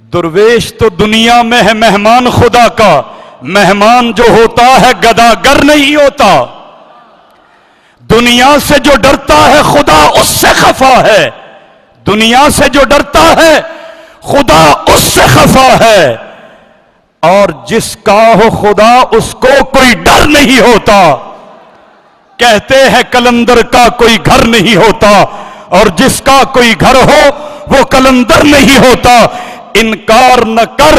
درویش تو دنیا میں ہے مہمان خدا کا، مہمان جو ہوتا ہے گداگر نہیں ہوتا۔ دنیا سے جو ڈرتا ہے خدا اس سے خفا ہے، دنیا سے جو ڈرتا ہے خدا اس سے خفا ہے، اور جس کا ہو خدا اس کو کوئی ڈر نہیں ہوتا۔ کہتے ہیں کلندر کا کوئی گھر نہیں ہوتا، اور جس کا کوئی گھر ہو وہ کلندر نہیں ہوتا۔ انکار نہ کر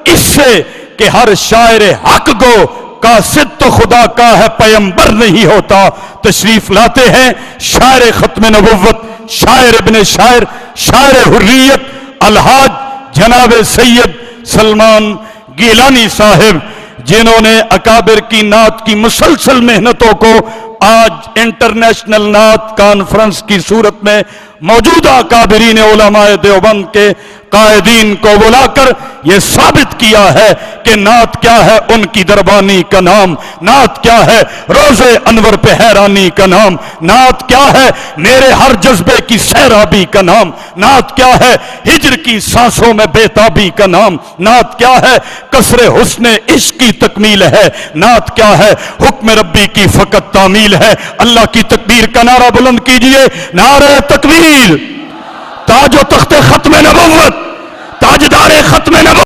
اس سے کہ ہر شاعر حق گو قاصد تو خدا کا ہے پیمبر نہیں ہوتا۔ تشریف لاتے ہیں شاعر ختم نبوت، شاعر ابن شاعر، شاعر حریت الحاج جناب سید سلمان گیلانی صاحب، جنہوں نے اکابر کی نعت کی مسلسل محنتوں کو آج انٹرنیشنل نعت کانفرنس کی صورت میں موجودہ اکابرین علماء دیوبند کے قائدین کو بلا کر یہ ثابت کیا ہے کہ نعت کیا ہے ان کی دربانی کا نام، نعت کیا ہے روز انور پہ حیرانی کا نام، نعت کیا ہے میرے ہر جذبے کی سیرابی کا نام، نعت کیا ہے ہجر کی سانسوں میں بیتابی کا نام، نعت کیا ہے قصر حسن عشق کی تکمیل ہے، نعت کیا ہے حکم ربی کی فقط تعمیل ہے۔ اللہ کی تکبیر کا نعرہ بلند کیجئے، نعرہ تکبیر۔ تاج و تخت ختم نبوت، تاجدار ختم نبوت۔